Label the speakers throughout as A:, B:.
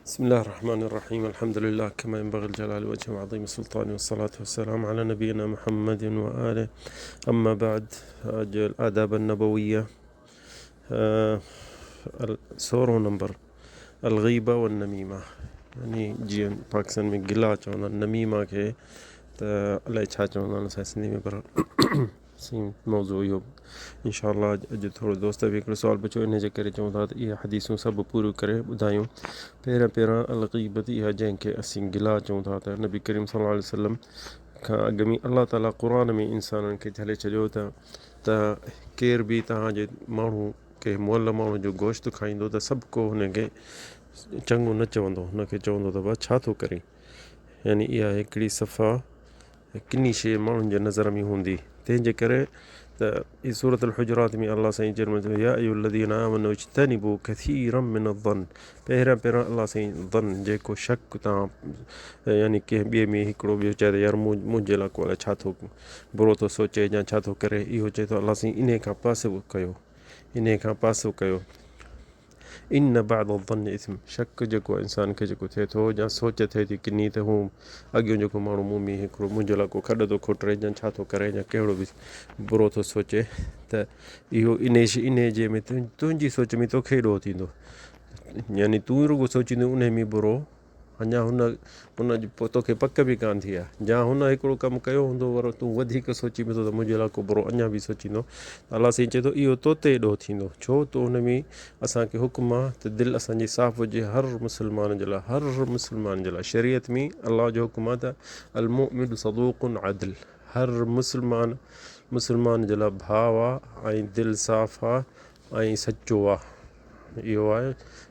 A: بسم الله الرحمن الرحيم. الحمد لله كما ينبغي الجلال وجهه وعظيم السلطان والصلاة والسلام على نبينا محمد وآله. أما بعد، الآداب النبوية. سورة نمبر الغيبة والنميمة. يعني जीअं पाकिस्तान में गिला चवंदा आहिनि, नमीमा खे त अलाए छा चवंदा आहिनि असां सिंधी में, पर मौज़ू इहो इंशाअल्लाह। अॼु थोरो दोस्त बि हिकिड़ो सुवालु पुछियो, इन जे करे चऊं था त इहे हदीसूं सभु पूरियूं करे ॿुधायूं। पहिरियां अलग़ीबत इहा जंहिंखे असीं गिला चऊं था, त नबी करीम सल्लल्लाहु अलैहि वसल्लम खां अॻु में अलाह ताला क़ुर में इंसाननि खे झले छॾियो त केर बि तव्हांजे माण्हू कंहिं मुअल माण्हू जो गोश्त खाईंदो त सभु को हुनखे चङो न चवंदो, हुनखे चवंदो त भाउ छा थो करे। यानी इहा हिकिड़ी सफ़ा किनी शइ माण्हुनि जे नज़र में हूंदी। तंहिंजे करे त ई सूरत हुजरात में अलाह साईं चवंदो या अय्युहल्लज़ीना आमनू इज्तनिबू कसीरम मिनज़्ज़न। पहिरियां अलाह साईं ज़न जेको शक तव्हां यानी कंहिं ॿिए में हिकिड़ो ॿियो चए त यार मुंहिंजे लाइ को छा थो बुरो थो सोचे या छा थो करे, इहो चए थो अलाह साईं इन खां पासो कयो। इन बाद ज़न इस्म, शक जेको इंसान खे जेको थिए थो या सोच थिए थी किनी त हू अॻियो जेको माण्हू मुंहुं में हिकिड़ो मुंहिंजे लाइ को खॾ थो खोटरे या छा थो करे या कहिड़ो बि बुरो थो सोचे, त इहो इन जे में तुंहिंजी सोच में तोखे ॾोह थींदो। यानी तूं रुॻो सोचींदो उन में बुरो, अञा हुन पोइ तोखे पक बि कान थी आहे, या हुन हिकिड़ो कमु कयो हूंदो पर तूं वधीक सोची पियो त मुंहिंजे लाइ को बुरो अञा बि सोचींदो। अलाह साईं चए थो इहो तोते ॾोह थींदो, छो त हुन में असांखे हुकुम आहे त दिलि असांजी साफ़ हुजे हर मुस्लमान जे लाइ। शरीयत में अलाह जो हुकुम आहे त अल मुमिन सदूकुन अदिल, हर मुस्लमान जे लाइ भाव आहे ऐं दिलि साफ़ आहे ऐं सचो आहे। इहो आहे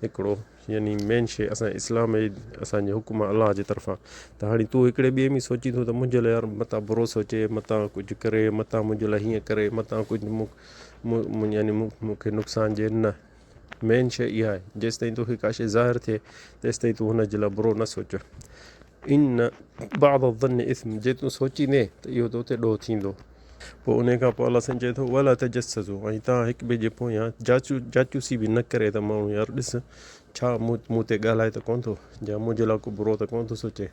A: हिकिड़ो यानी मेन शइ असां इस्लाम जी असांजे हुकुम अलाह जे तरफ़ां। त हाणे तूं हिकिड़े ॿिए में सोचींदो त मुंहिंजे लाइ यार मतां बुरो सोचे, मतां कुझु करे, मतां मुंहिंजे लाइ हीअं करे, मतां कुझु यानी मूंखे नुक़सानु ॾिए, न। मेन शइ इहा आहे, जेसि ताईं तोखे का शइ ज़ाहिर थिए तेसि ताईं तूं हुनजे लाइ बुरो न सोच। इन बाद ज़न इस्म, जे तूं सोचींदे त इहो तो ते ॾोह थींदो। पोइ उन खां पोइ अलाह साईं चए थो वला तजस्ससू, ऐं तव्हां हिक ॿिए जे पोयां जाचूसी बि न करे त माण्हू यार ॾिस छा मूं ते ॻाल्हाए त कोन थो, या मुंहिंजे लाइ को बुरो त कोन थो सोचे,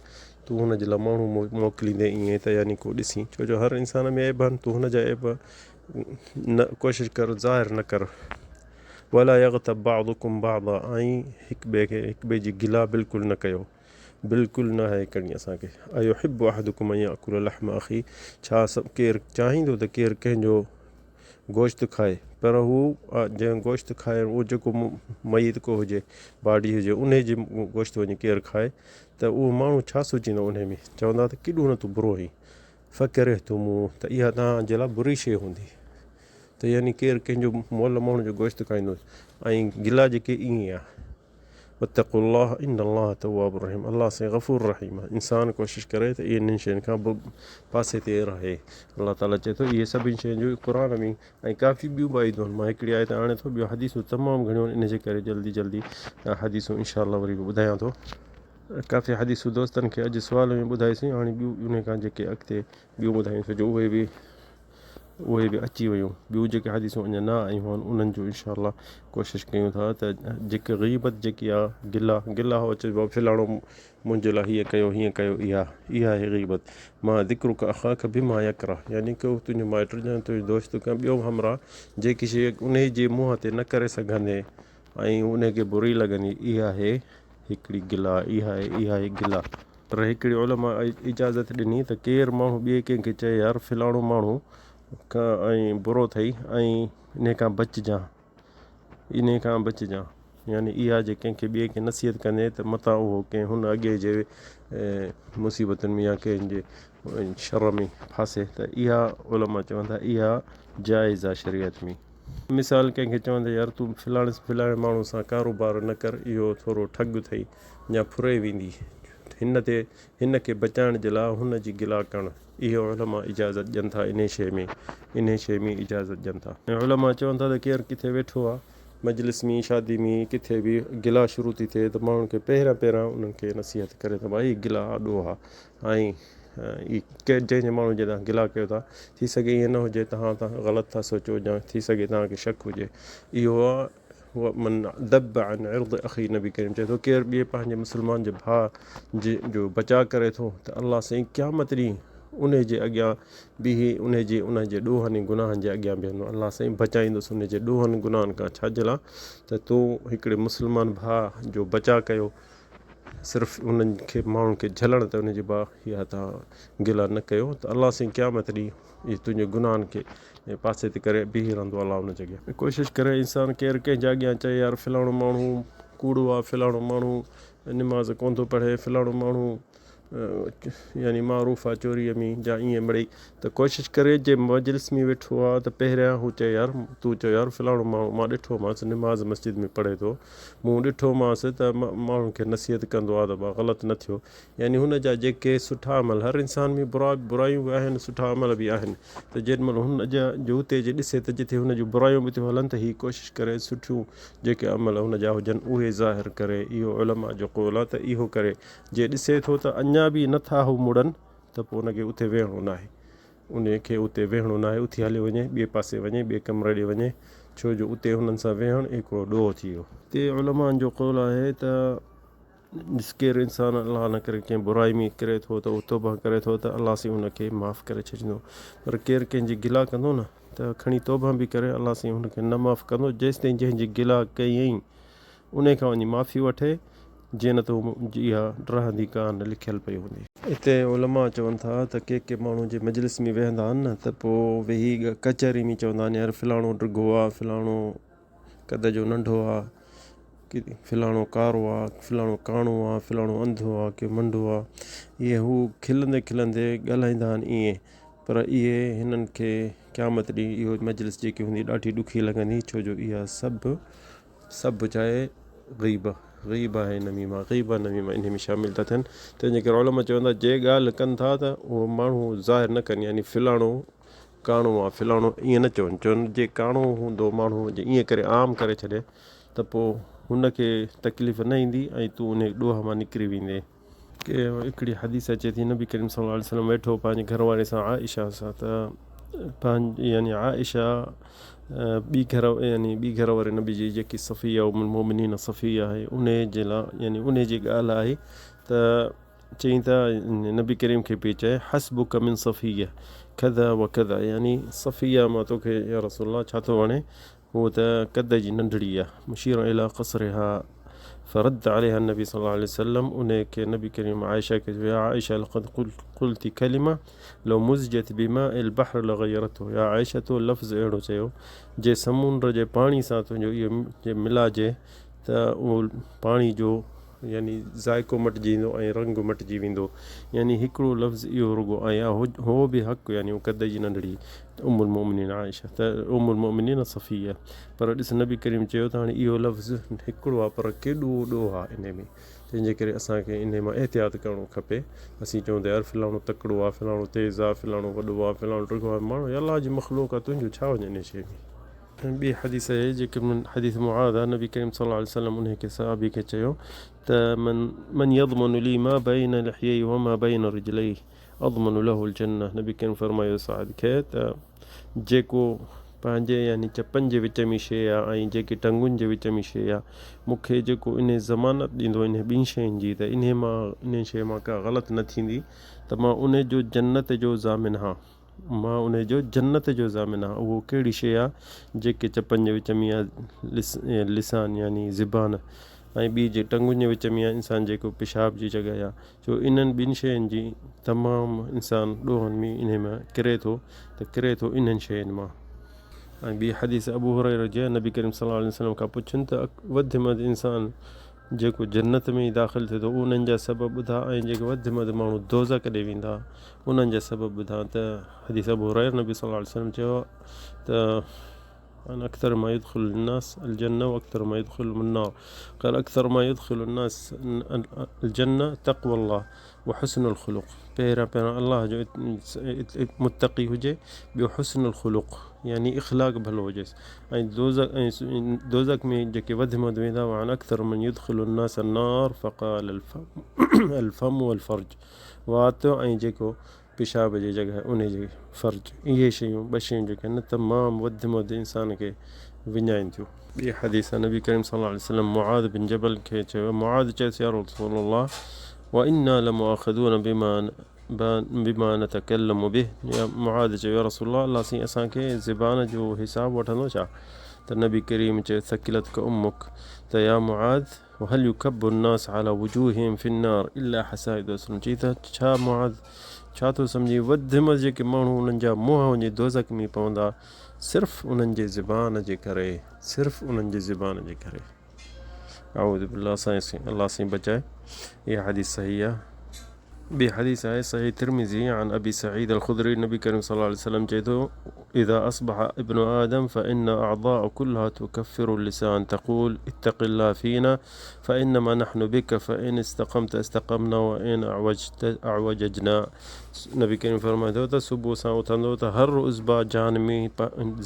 A: तूं हुनजे लाइ माण्हू मोकिलींदे ईअं त यानी को ॾिसी, छो जो हर इंसान में ऐब आहिनि, तूं हुनजा ऐब न कोशिशि कर ज़ाहिर न कर। वला यग़्तब बादुकुम बादा, ऐं हिक ॿिए जी गिला बिल्कुलु न कयो, बिल्कुलु न आहे करणी असांखे। अयुहिब्बु अहदुकुम अन याकुल लहम अखी, छा सभु केरु चाहींदो त केरु कंहिंजो गोश्त खाए, पर हू जंहिं गोश्त खाए उहो जेको मयत को हुजे, बाडी हुजे, उन जी गोश्त वञी केरु खाए त उहो माण्हू छा सोचींदो उन में, चवंदा त केॾो न तूं बुरो आहीं। फ़क़िर तूं मूं, त इहा तव्हांजे लाइ बुरी शइ हूंदी। त यानी केरु कंहिंजो मुअल माण्हू जो गोश्त खाईंदो, ऐं गिला जेके ईअं आहे। वत्तक़ुल्लाह इन्नल्लाह तव्वाबुर रहीम, अलाह साईं गफ़ूर रहीम आहे। इंसानु कोशिशि करे त इन्हनि शयुनि खां पासे ते रहे। अलाह ताला चए थो इहे सभिनी शयुनि जो क़ुर में, ऐं काफ़ी ॿियूं बि आयतूं आहिनि, मां हिकिड़ी आयत आणे थो, ॿियो हदीसूं तमामु घणियूं आहिनि, इन जे करे जल्दी हदीसूं इंशाअल्लाह वरी बि ॿुधायां थो। काफ़ी हदीसूं दोस्तनि खे अॼु सुवाल में ॿुधाईसीं, हाणे ॿियूं उन खां जेके अॻिते ॿियूं ॿुधायूं छो जो उहे बि अची वियूं। ॿियूं जेके हदीसूं अञा न आयूं आहिनि उन्हनि जो इंशाअल्लाह कोशिशि कयूं था त जेके ग़ीबत जेकी आहे, गिला हो चइबो आहे फिलाणो मुंहिंजे लाइ हीअं कयो, इहा आहे ग़ीबत। मां ज़िक्रुक अख़ाक बिमा यकरह, यानी कि तुंहिंजो माइट या तुंहिंजो दोस्त का ॿियो हमरा जेकी शइ उन जे मुंहं ते न करे सघंदे ऐं उनखे बुरी लॻंदी, इहा आहे हिकिड़ी गिला, इहा आहे गिला। पर हिकिड़ी उलमा इजाज़त ॾिनी त केरु माण्हू ॿिए कंहिंखे चए यार फिलाणो माण्हू ऐं बुरो अथई ऐं इन खां बचिजांइ, यानी इहा जे कंहिंखे ॿिए खे नसीहत कंदे त मतां उहो कंहिं हुन अॻे जे मुसीबतुनि में या कंहिंजे शर में फासे, त इहा उलमा चवंदा इहा जाइज़ आहे शरीयत में। मिसाल कंहिंखे चवंदे यार तूं फिलाणे माण्हू सां कारोबार न कर, इहो थोरो ठग अथई या फुरे वेंदी, हिन खे बचाइण जे लाइ हुन जी गिला करणु, इहो उलमा इजाज़त ॾियनि था। इन शइ में इजाज़त ॾियनि था। ऐं उलमा चवनि था त केरु किथे वेठो आहे मजलिस में, शादी में, किथे बि गिला शुरू थी थिए त माण्हुनि खे पहिरियां उन्हनि खे नसीहत करे त भाई गिला ॾोह आहे, ऐं जंहिं माण्हू जे तव्हां गिला कयो था, थी सघे ईअं न हुजे तव्हां ग़लति था सोचो, या थी सघे तव्हांखे शक हुजे, इहो आहे मन दब अन इर्द अखी नबी करीम चए थो केरु ॿिए पंहिंजे मुस्लमान जे भाउ जो बचा करे थो त अलाह साईं क़यामत ॾींहुं उन जे अॻियां बीही उन जे ॾोहनि गुनाहनि जे अॻियां बीहंदो अलाह साईं बचाईंदुसि उन जे ॾोहनि गुनाहनि खां छाजे लाइ त तूं हिकिड़े मुस्लमान भाउ जो बचा कयो सिर्फ़ु उन्हनि खे माण्हुनि खे झलण त उनजे भाउ इहा तव्हां गिला न कयो त अलाह साईं क़यामत ॾींहुं इहे तुंहिंजे गुनाहनि खे पासे ते करे बीही रहंदो अलाह उन जॻह कोशिशि करे इंसानु केरु कंहिंजे अॻियां चए यार फलाणो माण्हू कूड़ो आहे फलाणो माण्हू निमाज़ कोन थो पढ़े फलाणो माण्हू यानी मारूफ़ आहे चोरीअ में या ईअं मिड़ई त कोशिशि करे जे मजलिस में वेठो आहे त पहिरियां हू चए यार तूं चयो यार फलाणो माण्हू मां ॾिठोमांसि निमाज़ मस्जिद में पढ़े थो मूं ॾिठोमांसि त माण्हुनि खे नसीहत कंदो आहे त भाउ ग़लति न थियो यानी हुन जा जेके सुठा अमल हर इंसान में बुरायूं बि आहिनि सुठा अमल बि आहिनि त जेॾीमहिल हुन जा जो हुते जे ॾिसे त जिथे हुन जूं बुरायूं बि थियूं हलनि त हीअ कोशिशि करे सुठियूं जेके अमल हुन जा हुजनि उहे ज़ाहिर करे इहो उलमा जो क़ौल आहे त इहो करे जे ॾिसे थो त अञा बि नथा हू मुड़नि त पोइ उनखे उते वेहणो न आहे उन खे उते वेहणो न आहे उथी हली वञे ॿिए पासे वञे ॿिए कमरे ॾे वञे छो जो उते हुननि सां वेहणु हिकिड़ो ॾोह थी वियो ते उलमान जो क़ौल आहे त केरु इंसानु अलाह न करे कंहिं बुराई में किरे थो त उहो तौबा करे थो त अलाह साईं हुनखे माफ़ु करे छॾींदो पर केरु कंहिंजी गिला कंदो न त खणी तौबा बि करे अलाह साईं हुनखे न माफ़ु कंदो जेसिताईं जंहिंजी गिला कयईं उन खां वञी माफ़ी वठे जीअं न त इहा रहंदी कान लिखियलु पई हूंदी हिते उलमा चवनि था त के माण्हू जे मजलिस में वेहंदा आहिनि न त पोइ वेही कचहरी में चवंदा आहिनि यार फलाणो ड्रिघो आहे फलाणो कद जो नंढो आहे की फलाणो कारो आहे फलाणो काणो आहे फलाणो अंधो आहे की मंडो आहे इहे हू खिलंदे खिलंदे ॻाल्हाईंदा आहिनि ईअं पर इहे हिननि खे क़यामत ॾींहुं इहो मजलिस जेकी हूंदी ॾाढी ॾुखी लॻंदी छो जो इहा सभु चाहे ग़ीब आहे नमीमा इन में शामिलु था थियनि तंहिंजे करे उलमा चवंदा जे ॻाल्हि कनि था त उहो माण्हू ज़ाहिर न कनि यानी फलाणो काणो आहे फलाणो ईअं न चवनि जे काणो हूंदो माण्हू जे ईअं करे आम करे छॾे त पोइ हुनखे तकलीफ़ न ईंदी ऐं तूं उन ॾोह मां निकिरी वेंदे की हिकिड़ी हदीस अचे थी नबी करीम सल्लल्लाहु अलैहि वसल्लम वेठो पंहिंजे घरवारे सां आइशा सां त यानी आइशा ॿी घर वारे नबी जी जेकी सफ़िया उम्मुल मोमिनीन सफ़िया आहे उन जे लाइ यानी उन जी ॻाल्हि आहे त चई त नबी करीम खे पई चए हस्बुक मिन सफ़िया कदा व कदा यानी सफ़िया मां तोखे या रसूल छा थो वणे उहो त कद जी नंढड़ी आहे मुशीर इला क़सरिहा फ़रद अलैहा नबी सल्लल्लाहु अलैहि वसल्लम उन खे नबी करीम आयशा खे चयो आयशा लक़द क़ुल्ति कलिमा लो मुज़जत बिमा अल बहर लग़यरतहु या आयशा तो लफ़्ज़ अहिड़ो चयो जे समुंड जे पाणी सां तुंहिंजो इहो जे मिलाइजे त उहो पाणी जो यानी ज़ाइको मटिजी वेंदो ऐं रंग मटिजी वेंदो यानी हिकिड़ो लफ़्ज़ इहो रुॻो ऐं हो बि हक़ु यानी कद जी नंढड़ी उम्मुल मोमिनीन आयशा त उम्मुल मोमिनीन सफ़िया पर ॾिस नबी करीम चयो त हाणे इहो लफ़्ज़ हिकिड़ो आहे पर केॾो ॾोह आहे इन में तंहिंजे करे असांखे इन मां एहतियात करिणो खपे असीं चऊं त यार फलाणो तकिड़ो आहे फलाणो तेज़ आहे फलाणो वॾो आहे फलाणो ॾिघो आहे माण्हू अलाह जी मख़लूक आहे तुंहिंजो छा वञे इन शइ में ॿी हदीस आहे जेके हदीस मुआद आहे नबी करीम सल्लल्लाहु अलैहि वसल्लम उन खे सहाबी खे चयो त मन यज़मनु ली मा बैन लिहयैहि व मा बैन रिजलैहि अज़मनु लहुल जन्नह नबी करीम फरमायो साहिब खे त जेको पंहिंजे यानी चपनि जे विच में शइ आहे ऐं जेके टंगुनि जे विच में शइ आहे मूंखे जेको इन ज़मानत ॾींदो इन ॿिनि शयुनि जी त इन शइ मां का ग़लति न थींदी त मां उन जो जन्नत जो ज़ामिन हा मां उन जो जन्नत जो ज़ामिन आहे उहो कहिड़ी शइ आहे जेके चपनि जे विच में आहे लिसान यानी ज़िबान ऐं ॿी जे टंगुनि जे विच में आहे इंसानु जेको पेशाब जी जॻह आहे छो इन्हनि ॿिनि शयुनि जी तमामु इंसानु ॾोहनि में इन में किरे थो इन्हनि शयुनि मां ऐं ॿी हदीस अबू हुरैरा जे नबी करीम सल्लल्लाहु अलैहि वसल्लम खां पुछनि त वधि में वधि इंसानु जेको जन्नत में ई दाख़िल थिए थो उन्हनि जा सबबु ॿुधा ऐं जेके वधि में वधि माण्हू दोज़ख ॾे वेंदा उन्हनि जा सबबु ॿुधा त हदीस अबू हुरैरा नबी सल्लल्लाहु अलैहि वसल्लम चयो त अक्तर मा यदखुलु الناس الجنة وأكثر ما يدخل النار قال أكثر ما يدخل الناس الجنة تقوى الله وحسن الخلق पहिरियां अलाह जो मुतक़ी हुजे ॿियो हुस्न الخلق यानी इख़लाक़ भलो हुजेसि ऐं दोज़ख में जेके वधि में वधि वेंदा हुआ अक्तर मन युदखिलु الناس النار فقال الفم والفرج वात ऐं जेको पेशाब जी जॻह उन जी फ़र्ज इहे शयूं ॿ शयूं जेके आहिनि तमामु वधि में वधि इंसान खे विञाइनि थियूं। ॿी हदीस नबी करीम सल्लल्लाहु अलैहि वसल्लम मुआद बिन जबल खे चयो, मुआद चयोसि या रसूलल्लाह व इन्ना लमुआख़िज़ून बिमा नतकल्लमु बिह, या मुआद चयो या रसूलल्लाह, अल्लाह साईं असांखे ज़बान जो हिसाबु वठंदो छा? त नबी करीम चयो सकिलत का उम्मुक, त या मुआद हल युकब्बु अन्नास अला वुजूहिहिम फिन्नार इल्ला हसाइद अलसिन, चई त छा मुआद, छा थो सम्झी वधि में वधि जेके माण्हू उन्हनि जा मुंहं वञी दोज़ख में पवंदा सिर्फ़ु उन्हनि जे ज़बान जे करे, सिर्फ़ु उन्हनि जे ज़बान जे करे। अऊज़ु बिल्लाह, अल्लाह साईं बचाए। इहा हदीस सही आहे। ॿी हदीस आहे सही तिरमिज़ी अन अबी सईद अल ख़ुदरी, नबी करीम सल्लल्लाहु अलैहि वसल्लम चए थो इज़ा अस्बह इब्नु आदम फ़इन अअज़ाअ कुल्लहा तुकफ़िरु लिसान तक़ूल इत्तक़िल्लाह फ़ीना फ़इन्नमा नहनु बिक फ़इन इस्तक़मत इस्तक़मना व इन अअवजजना। नबी करीम फरमाए थो त सुबुह सां उथंदो त हर उज़बा जान में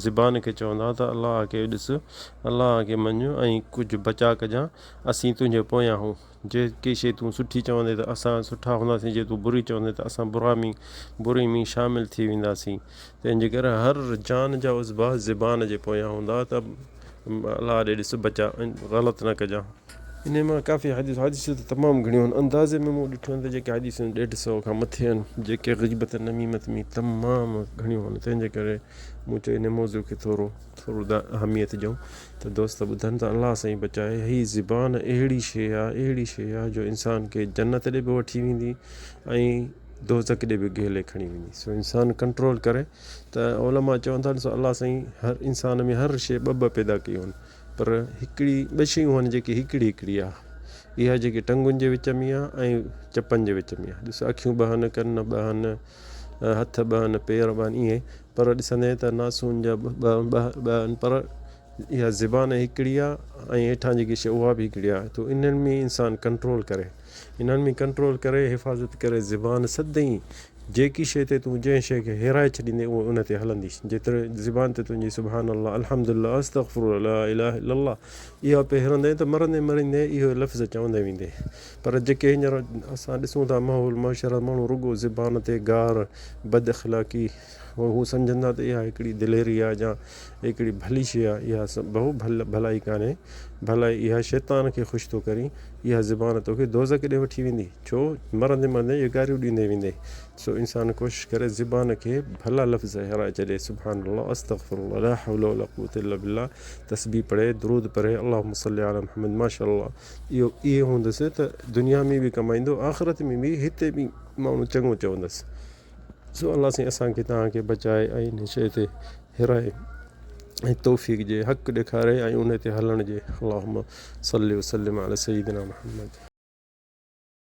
A: ज़बान खे चवंदा त अलाह खे ॾिस, अलाह खे मञ ऐं कुझु बचा कजां, असीं तुंहिंजे पोयां हूं। जेकी शइ तूं सुठी चवंदे त असां सुठा हूंदासीं, जे तूं बुरी चवंदे त असां बुरी में शामिलु थी वेंदासीं। तंहिंजे करे हर जान जा उज़बा ज़बान जे पोयां हूंदा त अलाह ॾे ॾिस बचा, ग़लति न कजां। इन मां काफ़ी हदीसूं त तमामु घणियूं आहिनि। अंदाज़े में मूं ॾिठो आहिनि त जेके हदीसूं 150 खां मथे आहिनि, जेके ग़िबत नमीमत में तमामु घणियूं आहिनि। तंहिंजे करे मूं चयो इन मौज़ू खे थोरो अहमियत ॾियूं त दोस्त ॿुधनि त अलाह साईं बचाए। हीअ ज़बान अहिड़ी शइ आहे जो इंसान खे जन्नत ॾे बि वठी वेंदी ऐं दोज़ख ॾे बि घेले खणी वेंदी। सो इंसानु कंट्रोल करे त उलमा चवनि था ॾिसो अलाह साईं हर इंसान में हर शइ ॿ पैदा कयूं आहिनि, पर ॿ शयूं आहिनि जेकी हिकिड़ी आहे। इहा जेकी टंगुनि जे विच में आहे ऐं चपनि जे विच में आहे। ॾिसो अखियूं ॿ आहिनि, कन ॿ आहिनि, हथ ॿ आहिनि, पेर ॿ आहिनि, ईअं, पर ॾिसंदे त नासून जा ॿ आहिनि, पर इहा ज़बान हिकिड़ी आहे ऐं हेठां जेकी शइ उहा बि हिकिड़ी आहे। त इन्हनि में इंसानु कंट्रोल करे, हिफ़ाज़त करे ज़बान सदाईं जेकी शइ ते तूं जंहिं शइ खे हिराए छॾींदे उहो उन ते हलंदी। जेतिरे ज़बान ते तुंहिंजी सुभान अल्लाह, अल्हम्दुलिल्लाह, अस्तग़फिरुल्लाह, ला इलाहा इल्लल्लाह इहा पे हिरंदे त मरंदे इहो लफ़्ज़ चवंदे वेंदे। पर जेके हींअर असां ॾिसूं था माहौल मुआशरा, माण्हू रुॻो ज़बान ते गार, बद अख़लाक़ी, हू सम्झंदा त इहा हिकिड़ी दिलेरी आहे या हिकिड़ी भली शइ आहे। इहा बहु भलाई कान्हे, भलाई इहा शैतान खे ख़ुशि थो करी। इहा ज़बान तोखे दोज़ख ॾे वठी वेंदी, छो मरंदे इहे गारियूं ॾींदे वेंदे। सो इंसानु कोशिशि करे ज़बान खे भला लफ़्ज़ हिराए छॾे, सुभान अल्लाह, अस्तग़फिरुल्लाह, ला हौल वला कुव्वता इल्ला बिल्लाह, तस्बीह पढ़े, दुरूद पढ़े, अल्लाहुम्मा सल्लि अला मुहम्मद, माशाअल्लाह। इहो हूंदुसि त दुनिया में बि कमाईंदो, आख़िरत में बि, हिते बि माण्हू चङो चवंदसि। सो अल्लाह साईं असांखे तव्हांखे बचाए ऐं हिन शइ ते हिराए ऐं तौफ़ीक़ जे हक़ ॾेखारे ऐं उन ते हलण जे। अल्लाहुम्मा सल्लि वसल्लिम अला सय्यिदिना मुहम्मद।